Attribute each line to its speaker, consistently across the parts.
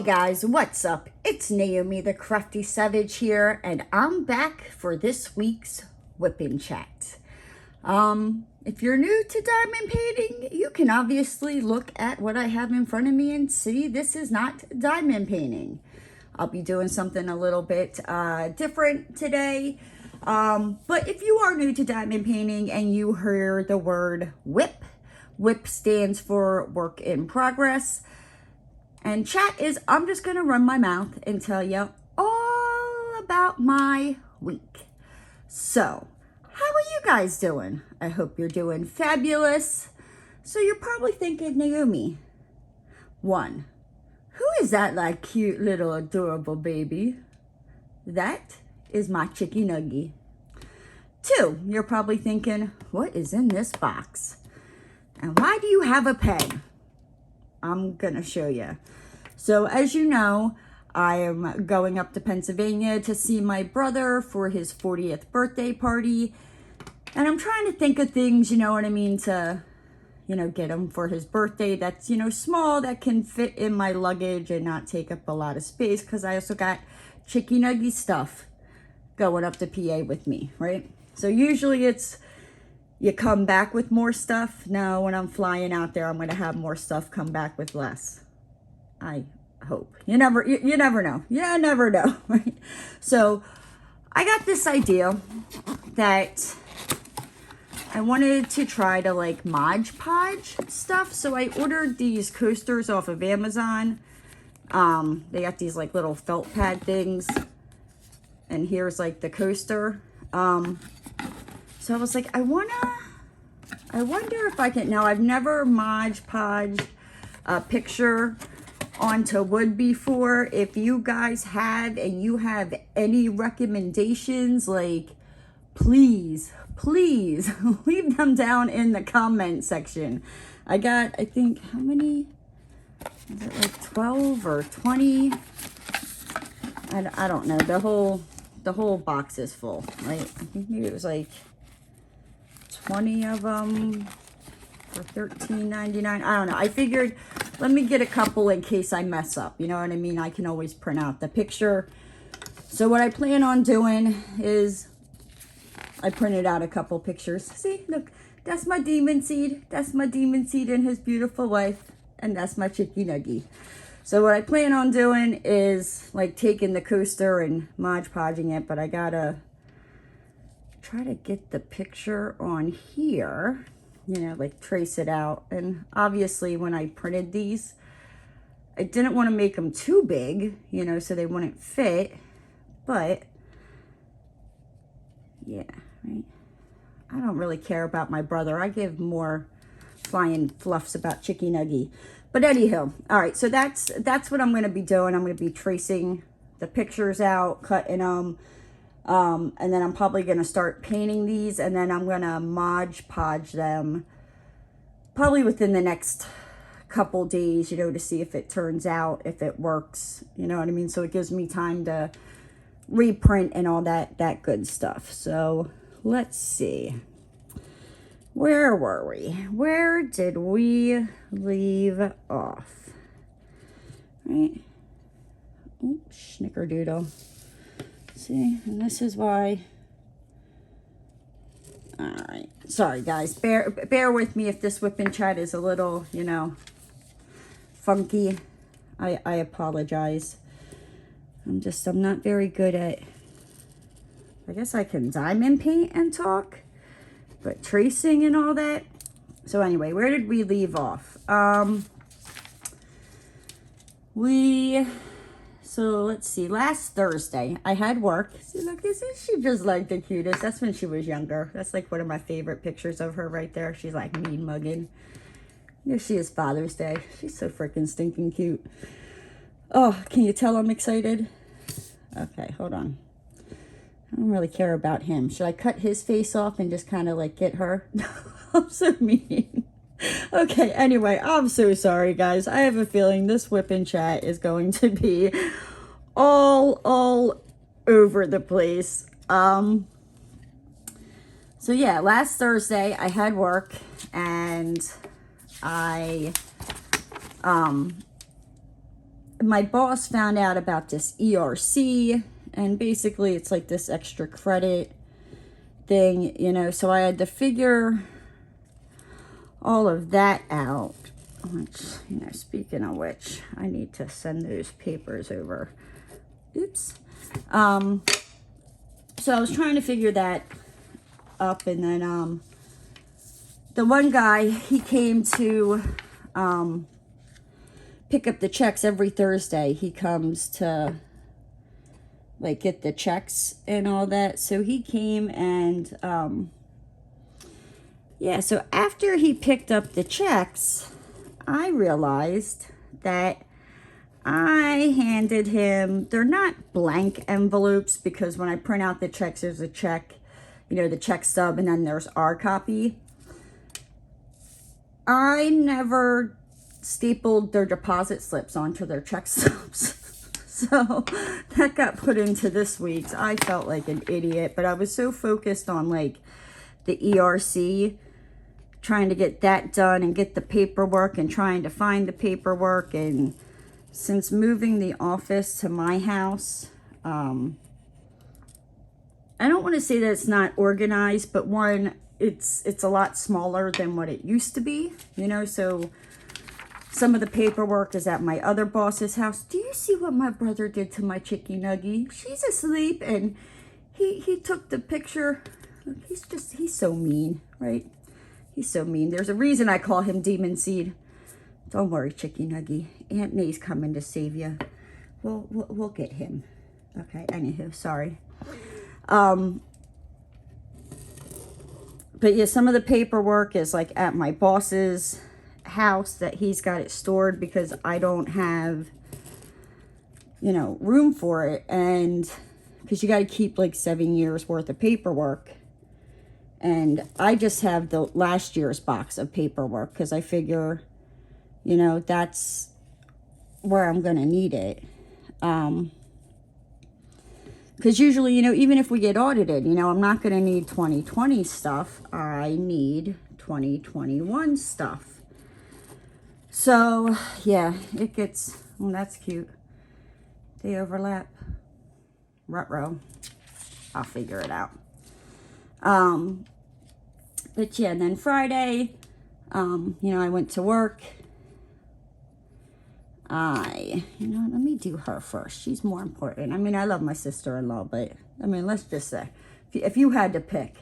Speaker 1: guys, what's up? It's Naomi the Crafty Savage here, and I'm back for this week's Wip Chat. If you're new to diamond painting, you can obviously look at what I have in front of me and see this is not diamond painting. I'll be doing something a little bit different today. But if you are new to diamond painting and you hear the word whip, whip stands for work in progress. And chat is, I'm just going to run my mouth and tell you all about my week. So, how are you guys doing? I hope you're doing fabulous. So you're probably thinking, Naomi, 1, who is that like cute little adorable baby? That is my chicky nuggie. 2, you're probably thinking, what is in this box? And why do you have a pen? I'm gonna show you. So as you know, I am going up to Pennsylvania to see my brother for his 40th birthday party. And I'm trying to think of things, you know what I mean, to, you know, get him for his birthday that's, you know, small, that can fit in my luggage and not take up a lot of space, because I also got chicky nuggy stuff going up to PA with me, right? So usually it's you come back with more stuff. Now, when I'm flying out there, I'm going to have more stuff come back with less. I hope. You never know. You never know, right? So, I got this idea that I wanted to try to like modge podge stuff. So, I ordered these coasters off of Amazon. They got these like little felt pad things. And here's like the coaster. So I was like, I wonder if I can. Now, I've never modge podge a picture onto wood before. If you guys have, and you have any recommendations, like, please leave them down in the comment section. I got, I think, how many? Is it like 12 or 20? I don't know. The whole box is full, right? I think maybe it was like 20 of them for $13.99. I don't know. I figured, let me get a couple in case I mess up. You know what I mean? I can always print out the picture. So what I plan on doing is I printed out a couple pictures. See, look, that's my demon seed. That's my demon seed and his beautiful wife. And that's my chicky nuggie. So what I plan on doing is like taking the coaster and modge podging it, but I gotta try to get the picture on here, you know, like trace it out. And obviously when I printed these, I didn't want to make them too big, you know, so they wouldn't fit, but yeah, right. I don't really care about my brother. I give more flying fluffs about chicky nuggy. But anyhow, all right, so that's what I'm going to be doing. I'm going to be tracing the pictures out, cutting them, and then I'm probably going to start painting these, and then I'm going to modge podge them probably within the next couple days, you know, to see if it turns out, if it works, you know what I mean? So it gives me time to reprint and all that good stuff. So let's see. Where were we? Where did we leave off? Right? Oops, snickerdoodle. See, and this is why. All right. Sorry, guys. Bear with me if this whip chat is a little, you know, funky. I apologize. I'm not very good at. I guess I can diamond paint and talk. But tracing and all that. So anyway, where did we leave off? So let's see, last Thursday I had work. See, look, isn't she just like the cutest? That's when she was younger. That's like one of my favorite pictures of her right there. She's like mean mugging. Here she is, Father's Day. She's so freaking stinking cute. Oh, can you tell I'm excited? Okay, hold on. I don't really care about him. Should I cut his face off and just kind of like get her? I'm so mean. Okay, anyway, I'm so sorry, guys. I have a feeling this whip chat is going to be all over the place. So yeah, last Thursday I had work and I my boss found out about this ERC, and basically it's like this extra credit thing, you know, so I had to figure all of that out. Which, you know, speaking of which, I need to send those papers over. Oops. So I was trying to figure that up, and then the one guy, he came to pick up the checks every Thursday. He comes to like get the checks and all that. So he came and yeah, so after he picked up the checks, I realized that I handed him, they're not blank envelopes, because when I print out the checks, there's a check, you know, the check stub, and then there's our copy. I never stapled their deposit slips onto their check stubs. So that got put into this week's. I felt like an idiot, but I was so focused on like the ERC, trying to get that done and get the paperwork and trying to find the paperwork. And since moving the office to my house, I don't want to say that it's not organized, but one, it's a lot smaller than what it used to be, you know. So some of the paperwork is at my other boss's house. Do you see what my brother did to my chicky nuggie? She's asleep, and he took the picture. He's so mean, right? He's so mean. There's a reason I call him Demon Seed. Don't worry, Chicky Nuggy. Aunt May's coming to save you. We'll get him. Okay, anywho, sorry. But yeah, some of the paperwork is like at my boss's house that he's got it stored, because I don't have, you know, room for it. And because you got to keep like 7 years worth of paperwork. And I just have the last year's box of paperwork, because I figure, you know, that's where I'm going to need it. Because usually, you know, even if we get audited, you know, I'm not going to need 2020 stuff. I need 2021 stuff. So, yeah, it gets, well, that's cute. They overlap. Ruh-roh. I'll figure it out. But yeah, and then Friday, you know, I went to work. You know, let me do her first. She's more important. I mean, I love my sister-in-law, but I mean, let's just say, if you had to pick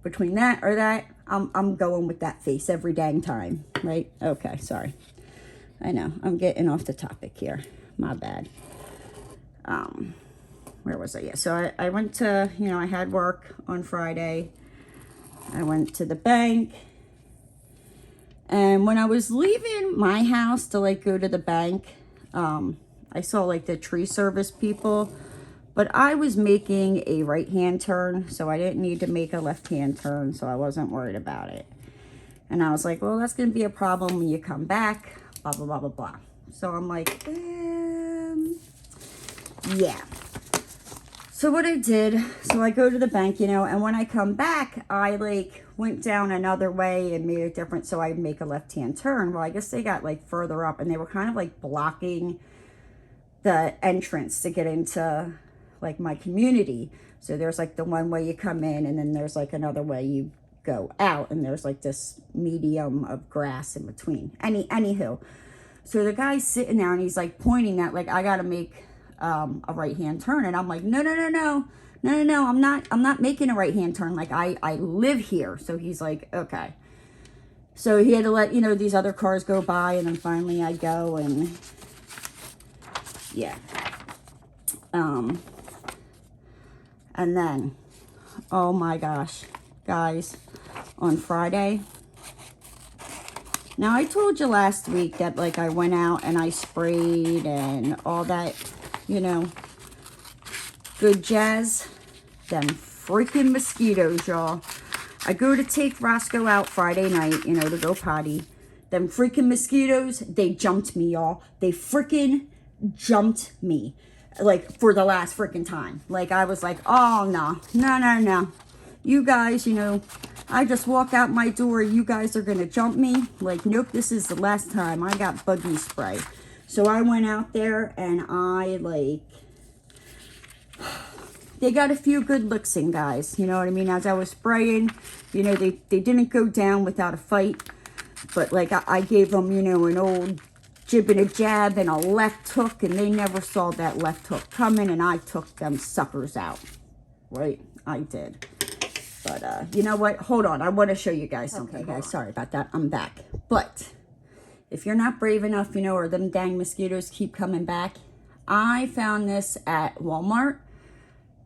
Speaker 1: between that or that, I'm going with that face every dang time, right? Okay, sorry. I know, I'm getting off the topic here. My bad. Where was I? Yeah, so I went to, you know, I had work on Friday. I went to the bank. And when I was leaving my house to like go to the bank, I saw like the tree service people, but I was making a right-hand turn, so I didn't need to make a left-hand turn, so I wasn't worried about it. And I was like, well, that's going to be a problem when you come back, blah, blah, blah, blah, blah. So I'm like, yeah. So what I did, so I go to the bank, you know, and when I come back, I like went down another way and made it different so I'd make a left-hand turn. Well, I guess they got like further up, and they were kind of like blocking the entrance to get into like my community. So there's like the one way you come in, and then there's like another way you go out, and there's like this medium of grass in between. Anywho, so the guy's sitting there and he's like pointing that like I gotta make a right-hand turn, and I'm like, no, I'm not making a right-hand turn. Like I live here. So he's like, okay. So he had to let, you know, these other cars go by, and then finally I go, and yeah. And then, oh my gosh, guys, on Friday. Now I told you last week that like I went out and I sprayed and all that, you know, good jazz. Them freaking mosquitoes, y'all. I go to take Roscoe out Friday night, you know, to go potty. Them freaking mosquitoes, they jumped me, y'all. They freaking jumped me. Like, for the last freaking time. Like, I was like, oh, no. You guys, you know, I just walk out my door, you guys are going to jump me. Like, nope, this is the last time. I got buggy spray. So I went out there and I like, they got a few good licks in, guys. You know what I mean? As I was spraying, you know, they didn't go down without a fight. But like I gave them, you know, an old jib and a jab and a left hook, and they never saw that left hook coming, and I took them suckers out. Right? I did. But you know what? Hold on. I want to show you guys something. Okay, guys, sorry about that. I'm back. But if you're not brave enough, you know, or them dang mosquitoes keep coming back, I found this at Walmart.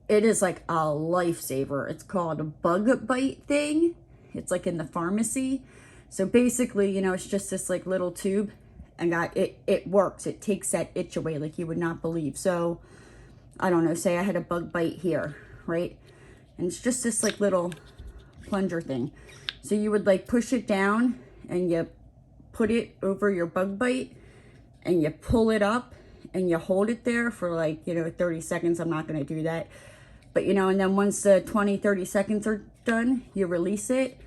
Speaker 1: It is like a lifesaver. It's called a bug bite thing. It's like in the pharmacy. So basically, you know, it's just this like little tube, and it works. It takes that itch away like you would not believe. So I don't know, say I had a bug bite here, right? And it's just this like little plunger thing. So you would like push it down and you put it over your bug bite and you pull it up and you hold it there for like, you know, 30 seconds. I'm not going to do that. But, you know, and then once the 20, 30 seconds are done, you release it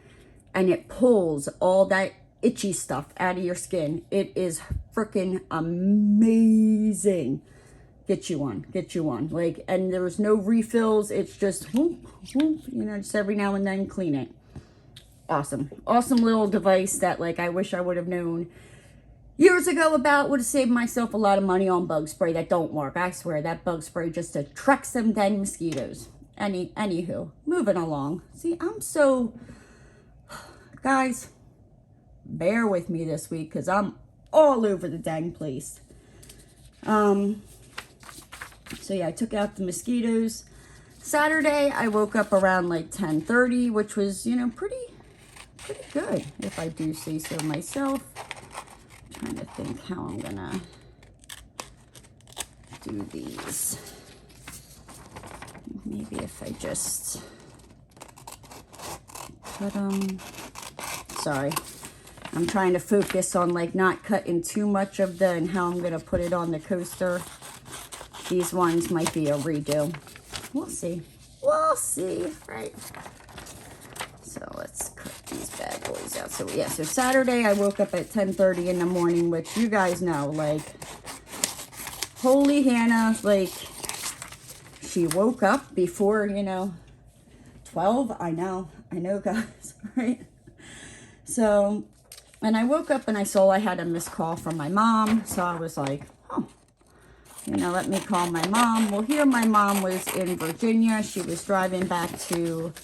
Speaker 1: and it pulls all that itchy stuff out of your skin. It is freaking amazing. Get you one. Like, and there's no refills. It's just, whoop, whoop, you know, just every now and then clean it. Awesome little device that like I wish I would have known years ago about. Would have saved myself a lot of money on bug spray that don't work. I swear that bug spray just attracts them dang mosquitoes. Anywho, moving along. See, I'm so, guys, bear with me this week because I'm all over the dang place. So yeah, I took out the mosquitoes. Saturday, I woke up around like 10:30, which was, you know, pretty good, if I do say so myself. I'm trying to think how I'm gonna do these. Maybe if I just cut them. Sorry, I'm trying to focus on like not cutting too much of the and how I'm gonna put it on the coaster. These ones might be a redo. We'll see, right? So let's cut these bad boys out. So yeah, so Saturday I woke up at 10:30 in the morning, which you guys know, like, holy Hannah, like, she woke up before, you know, 12. I know guys, right? So, and I woke up and I saw I had a missed call from my mom. So I was like, oh, you know, let me call my mom. Well, here my mom was in Virginia. She was driving back to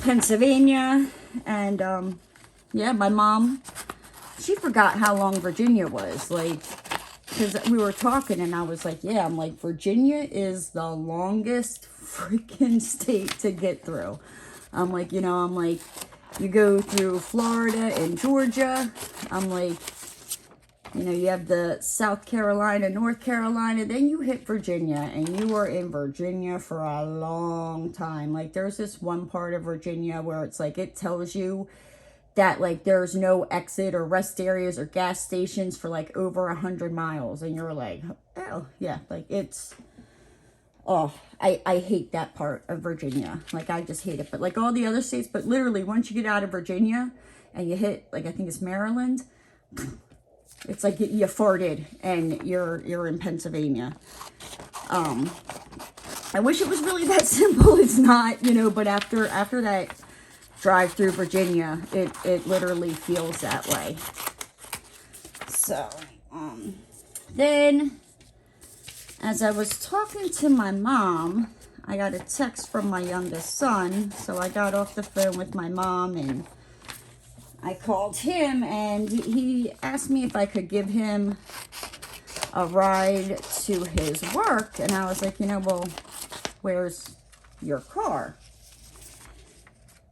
Speaker 1: Pennsylvania. And, yeah, my mom, she forgot how long Virginia was. Like, because we were talking and I was like, yeah, I'm like, Virginia is the longest freaking state to get through. I'm like, you know, you go through Florida and Georgia. I'm like, you know, you have the South Carolina, North Carolina, then you hit Virginia, and you are in Virginia for a long time. Like, there's this one part of Virginia where it's like, it tells you that, like, there's no exit or rest areas or gas stations for, like, over 100 miles. And you're like, oh, yeah, like, it's, oh, I hate that part of Virginia. Like, I just hate it. But, like, all the other states, but literally, once you get out of Virginia and you hit, like, I think it's Maryland, it's like you farted and you're in Pennsylvania. I wish it was really that simple. It's not, you know, but after that drive through Virginia, it literally feels that way. So, then as I was talking to my mom, I got a text from my youngest son. So I got off the phone with my mom and I called him, and he asked me if I could give him a ride to his work. And I was like, you know, well, where's your car?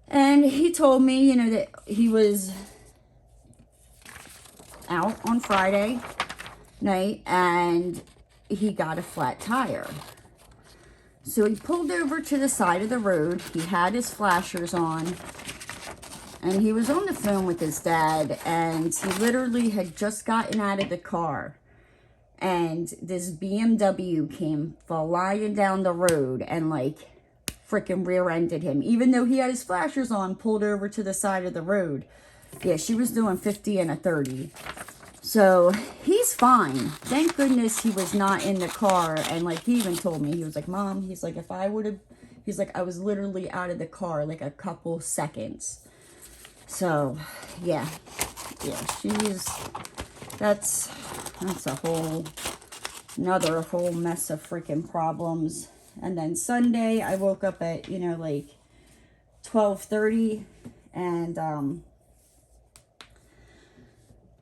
Speaker 1: And he told me, you know, that he was out on Friday night and he got a flat tire. So he pulled over to the side of the road. He had his flashers on. And he was on the phone with his dad, and he literally had just gotten out of the car. And this BMW came flying down the road and, like, freaking rear-ended him. Even though he had his flashers on, pulled over to the side of the road. Yeah, she was doing 50 and a 30. So he's fine. Thank goodness he was not in the car. And like, he even told me, he was like, Mom, he's like, if I would have, he's like, I was literally out of the car like a couple seconds. So yeah, that's a another whole mess of freaking problems. And then Sunday I woke up at, you know, like 12:30, and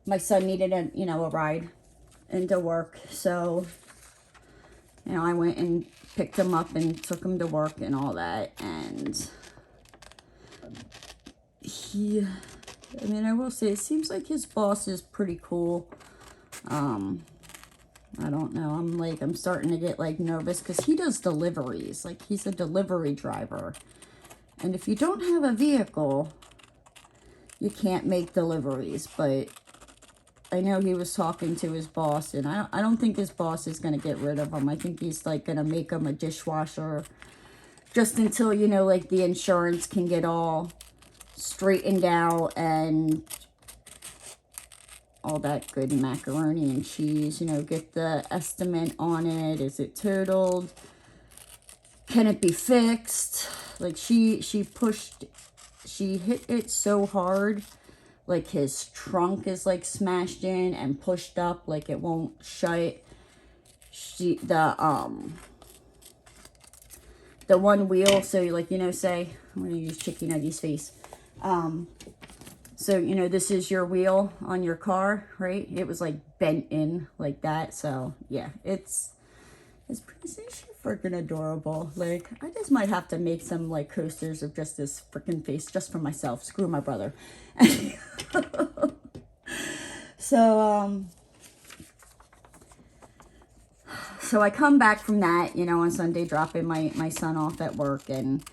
Speaker 1: my son needed a ride into work. So, you know, I went and picked him up and took him to work and all that. And I mean, I will say, it seems like his boss is pretty cool. I don't know. I'm starting to get like nervous because he does deliveries. Like, he's a delivery driver. And if you don't have a vehicle, you can't make deliveries. But I know he was talking to his boss, and I don't think his boss is going to get rid of him. I think he's like going to make him a dishwasher just until, you know, like the insurance can get all straightened out and all that good macaroni and cheese, you know, get the estimate on it. Is it totaled? Can it be fixed? Like, she hit it so hard, like his trunk is like smashed in and pushed up, like it won't shut. The one wheel, so like, you know, say, I'm going to use Chicky Nuggy's face. So, you know, this is your wheel on your car, right? It was like bent in like that. So yeah, it's pretty, she's freaking adorable. Like, I just might have to make some like coasters of just this freaking face just for myself. Screw my brother. So, so I come back from that, you know, on Sunday, dropping my son off at work, and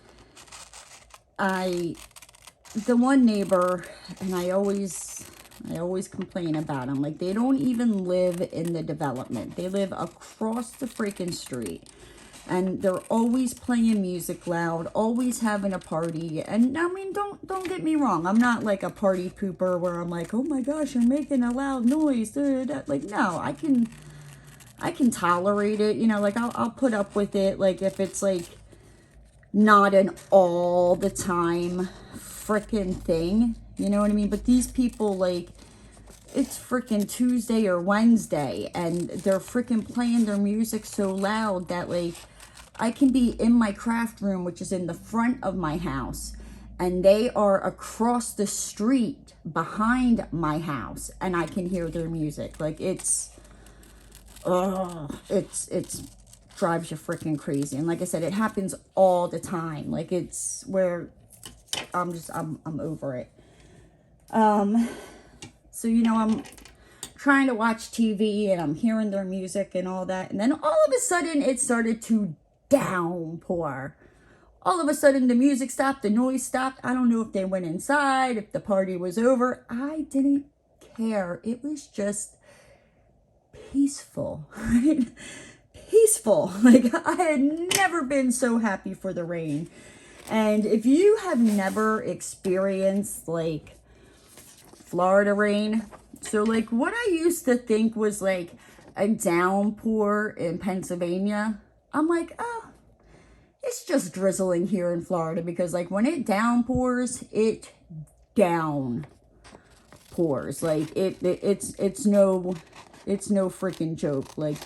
Speaker 1: the one neighbor, and I always complain about them, like, they don't even live in the development. They live across the freaking street, and they're always playing music loud, always having a party. And I mean, don't get me wrong, I'm not like a party pooper where I'm like, oh my gosh, you're making a loud noise, dude. Like, no, I can tolerate it, you know, like I'll put up with it, like if it's like not an all the time freaking thing, you know what I mean? But these people, like, it's freaking Tuesday or Wednesday, and they're freaking playing their music so loud that, like, I can be in my craft room, which is in the front of my house, and they are across the street behind my house, and I can hear their music. Like, it's drives you freaking crazy. And like I said, it happens all the time. Like, it's where I'm over it. So, you know, I'm trying to watch TV and I'm hearing their music and all that. And then all of a sudden it started to downpour. All of a sudden the music stopped, the noise stopped. I don't know if they went inside, if the party was over. I didn't care. It was just peaceful, right? Peaceful. Like, I had never been so happy for the rain. And if you have never experienced like Florida rain, so like what I used to think was like a downpour in Pennsylvania, I'm like, oh, it's just drizzling here in Florida, because like when it downpours, it downpours. Like it's no freaking joke. Like,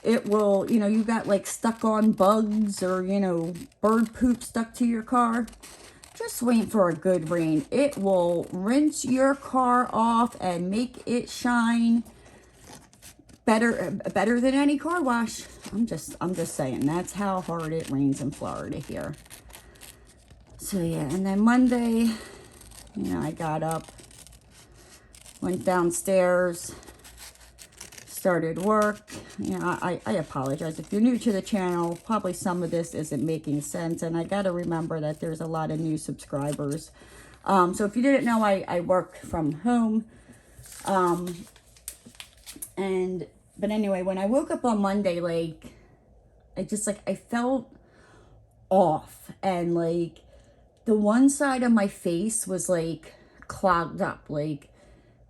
Speaker 1: it will, you know, you got like stuck on bugs or, you know, bird poop stuck to your car. Just wait for a good rain. It will rinse your car off and make it shine better than any car wash. I'm just saying, that's how hard it rains in Florida here. So yeah, and then Monday, you know, I got up, went downstairs, started work. You know, I apologize if you're new to the channel. Probably some of this isn't making sense, and I got to remember that there's a lot of new subscribers. So if you didn't know, I work from home. But anyway, when I woke up on Monday, like, I felt off, and like the one side of my face was like clogged up, like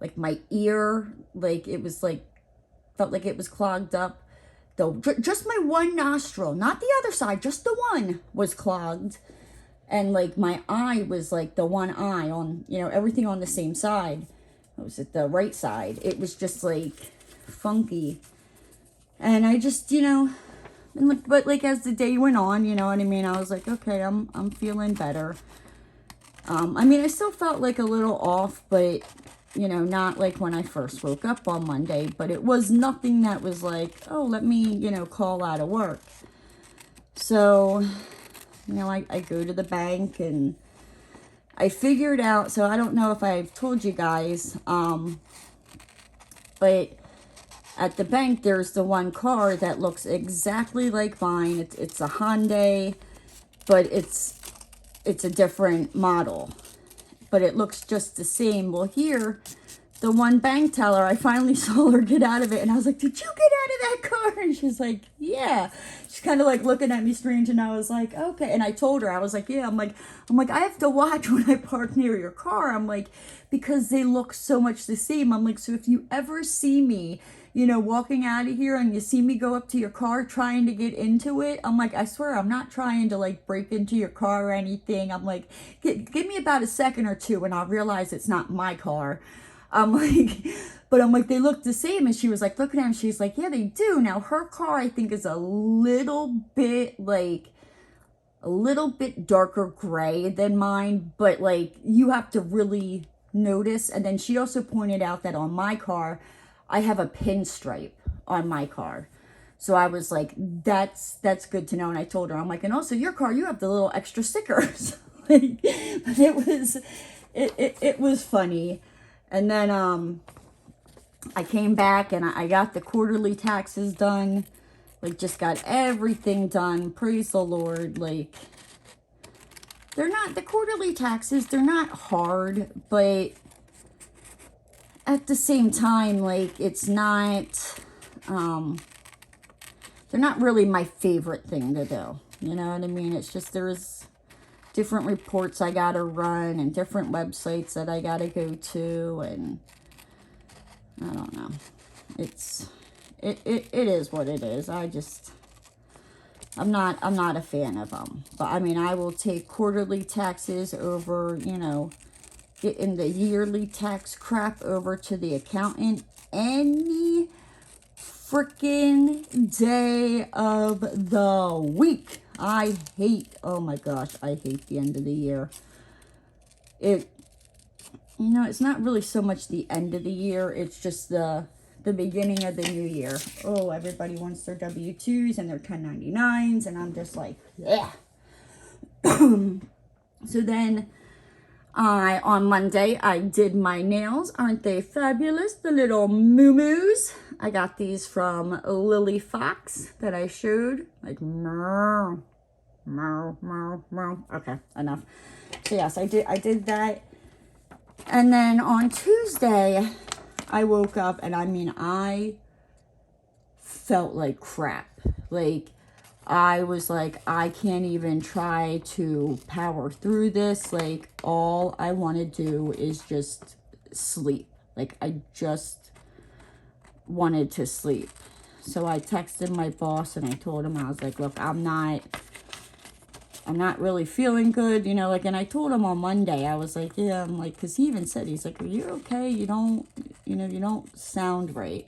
Speaker 1: like my ear, like it was like, felt like it was clogged up. Just my one nostril, not the other side, just the one was clogged. And like my eye was like the one eye on, you know, everything on the same side. It was at the right side. It was just like funky. And I just, you know, but like as the day went on, you know what I mean? I was like, okay, I'm feeling better. I mean, I still felt like a little off, but you know, not like when I first woke up on Monday, but it was nothing that was like, oh, let me, you know, call out of work. So, you know, I go to the bank and I figured out, so I don't know if I've told you guys, but at the bank, there's the one car that looks exactly like mine. It's a Hyundai, but it's a different model. But it looks just the same. Well, here, the one bank teller, I finally saw her get out of it. And I was like, did you get out of that car? And she's like, yeah. She's kind of like looking at me strange. And I was like, okay. And I told her, I was like, yeah. I'm like, I have to watch when I park near your car. I'm like, because they look so much the same. I'm like, so if you ever see me, you know, walking out of here and you see me go up to your car trying to get into it, I'm like, I swear, I'm not trying to like break into your car or anything. I'm like, give me about a second or two and I'll realize it's not my car. I'm like, but I'm like, they look the same. And she was like, looking at him, she's like, yeah, they do. Now her car, I think, is a little bit darker gray than mine, but like you have to really notice. And then she also pointed out that on my car, I have a pinstripe on my car. So I was like, that's good to know. And I told her, I'm like, and also your car, you have the little extra stickers. Like, but it was funny. And then I came back and I got the quarterly taxes done. Like, just got everything done. Praise the Lord. Like, they're not, the quarterly taxes, they're not hard, but at the same time, like, it's not, they're not really my favorite thing to do. You know what I mean? It's just, there's different reports I gotta run and different websites that I gotta go to, and I don't know. It is what it is. I'm not a fan of them. But I mean, I will take quarterly taxes over, you know, getting the yearly tax crap over to the accountant any freaking day of the week. Oh my gosh, I hate the end of the year. You know, it's not really so much the end of the year, it's just the beginning of the new year. Oh, everybody wants their W-2s and their 1099s, and I'm just like, yeah. So then, on Monday, I did my nails. Aren't they fabulous? The little moo-moos. I got these from Lily Fox that I showed. Like, meow, meow, meow, meow. Okay, enough. So yes, I did that. And then on Tuesday, I woke up and I mean, I felt like crap. Like, I was like, I can't even try to power through this. Like, all I want to do is just sleep. Like, I just wanted to sleep. So I texted my boss and I told him, I was like, look, I'm not really feeling good, you know, like, and I told him on Monday, I was like, yeah, I'm like, because he even said, he's like, are you okay? You don't sound right.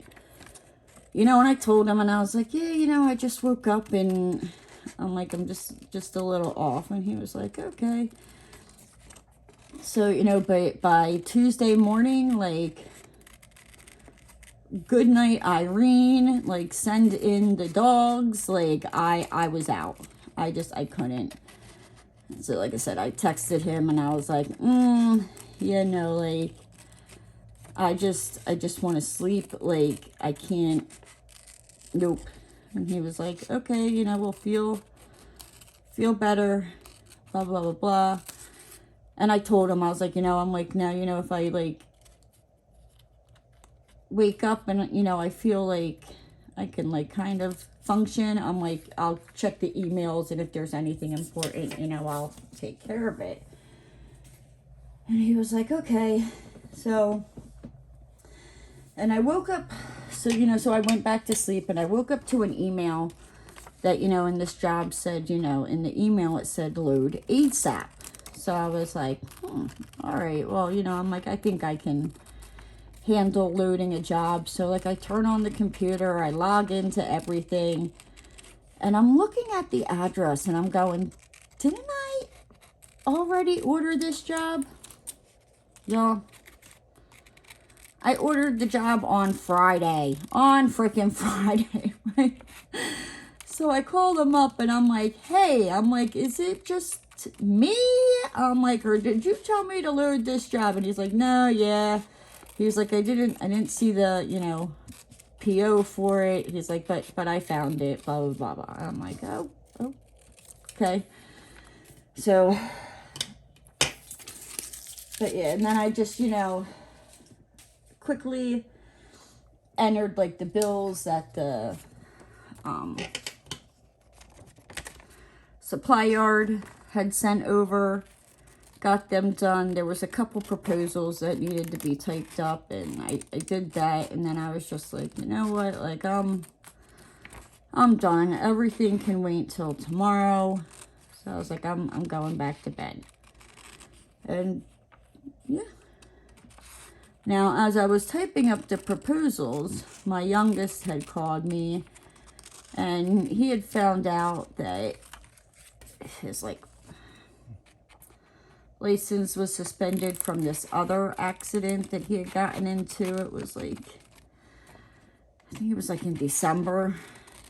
Speaker 1: You know, and I told him, and I was like, yeah, you know, I just woke up and I'm like, I'm just a little off. And he was like, okay. So, you know, but by Tuesday morning, like, good night, Irene, like, send in the dogs. Like, I was out. I couldn't. So, like I said, I texted him and I was like, you know, like, I just want to sleep. Like, I can't, nope. And he was like, okay, you know, we'll feel better, blah, blah, blah, blah. And I told him, I was like, you know, I'm like, now, you know, if I, like, wake up and, you know, I feel like I can, like, kind of function, I'm like, I'll check the emails, and if there's anything important, you know, I'll take care of it. And he was like, okay. So And I woke up, so, so I went back to sleep, and I woke up to an email that, in this job said, in the email it said load ASAP. So I was like, all right, well, I'm like, I think I can handle loading a job. So, like, I turn on the computer, I log into everything, and I'm looking at the address, and I'm going, didn't I already order this job? Y'all, I ordered the job on Friday, on freaking Friday, right? So I called him up, and I'm like, hey, is it just me? I'm like, or did you tell me to load this job? And he's like, no, yeah. He was like, I didn't see the, PO for it. He's like, but I found it, blah, blah, blah, blah. I'm like, oh, okay. So, but yeah, and then I just, quickly entered, like, the bills that the, supply yard had sent over, got them done. There was a couple proposals that needed to be typed up, and I did that, and then I was just like, you know what, like, I'm done. Everything can wait till tomorrow. So I was like, I'm going back to bed. And yeah. Now, as I was typing up the proposals, my youngest had called me, and he had found out that his, like, license was suspended from this other accident that he had gotten into. It was like, I think it was like in December,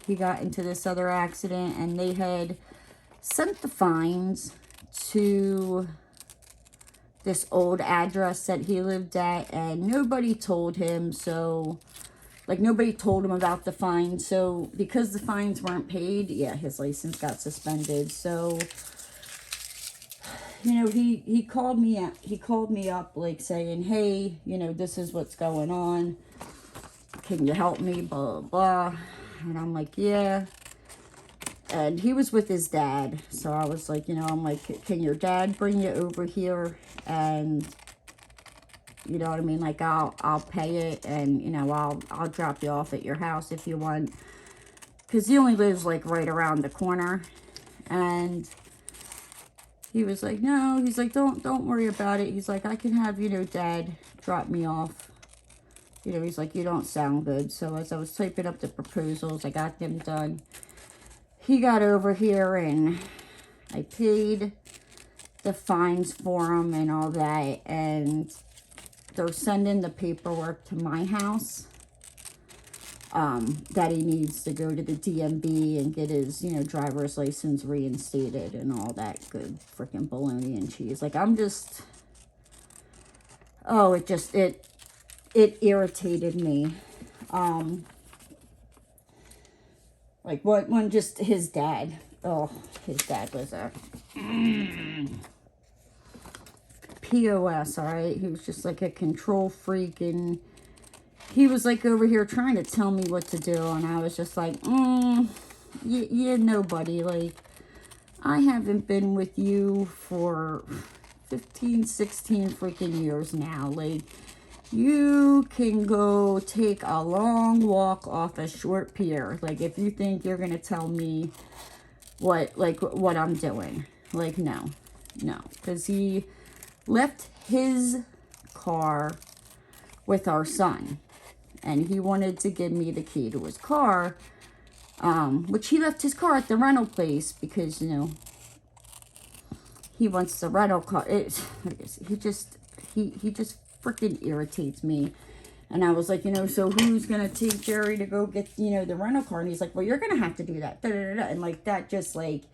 Speaker 1: he got into this other accident, and they had sent the fines to this old address that he lived at, and nobody told him. So, like, nobody told him about the fine. So because the fines weren't paid, yeah, his license got suspended. So, he called me up, like, saying, hey, this is what's going on, can you help me, blah, blah. And I'm like, yeah. And he was with his dad, so I was like, I'm like, can your dad bring you over here? And you know what I mean, like, I'll pay it, and I'll drop you off at your house if you want, because he only lives, like, right around the corner. And he was like, no, he's like, don't worry about it. He's like, I can have, Dad drop me off. He's like, you don't sound good. So as I was typing up the proposals, I got them done. He got over here, and I paid the fines for him and all that. And they're sending the paperwork to my house. That he needs to go to the DMV and get his, driver's license reinstated and all that good freaking bologna and cheese. Like, I'm just, oh, it irritated me. Like, when just his dad, his dad was a POS, all right? He was just like a control freak, and he was, like, over here trying to tell me what to do, and I was just like, yeah, nobody. Like, I haven't been with you for 15, 16 freaking years now. Like, you can go take a long walk off a short pier. Like, if you think you're going to tell me what I'm doing. Like, no. Because he left his car with our son, and he wanted to give me the key to his car, which he left his car at the rental place because, he wants the rental car. He just freaking irritates me. And I was like, so who's going to take Jerry to go get, the rental car? And he's like, well, you're going to have to do that. And, like, that just, like,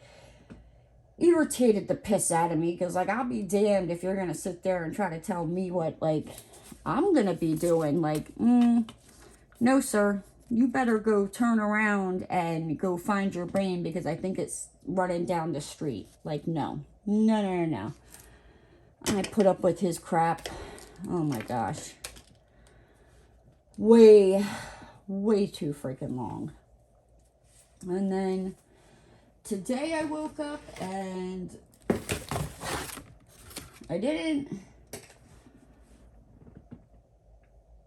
Speaker 1: irritated the piss out of me. Because, like, I'll be damned if you're going to sit there and try to tell me what, like, I'm going to be doing. Like, no, sir. You better go turn around and go find your brain, because I think it's running down the street. Like, no. I put up with his crap. Oh, my gosh. Way too freaking long. And then today I woke up and I didn't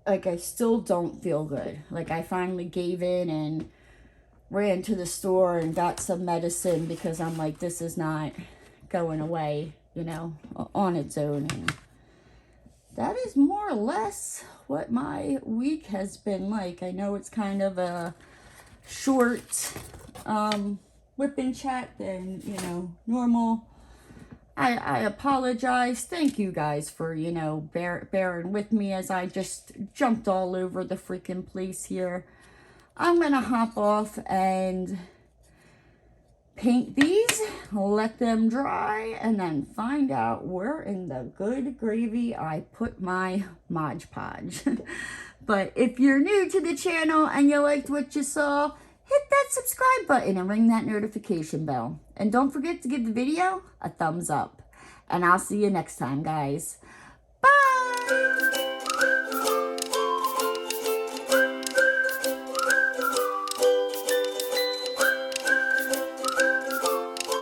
Speaker 1: like, I still don't feel good. Like, I finally gave in and ran to the store and got some medicine because I'm like, this is not going away, you know, on its own. And that is more or less what my week has been like. I know it's kind of a short whipping chat than, you know, normal. I apologize. Thank you guys for, you know, bearing with me as I just jumped all over the freaking place here. I'm going to hop off and paint these, let them dry, and then find out where in the good gravy I put my Mod Podge. But if you're new to the channel and you liked what you saw, hit that subscribe button and ring that notification bell. And don't forget to give the video a thumbs up. And I'll see you next time, guys.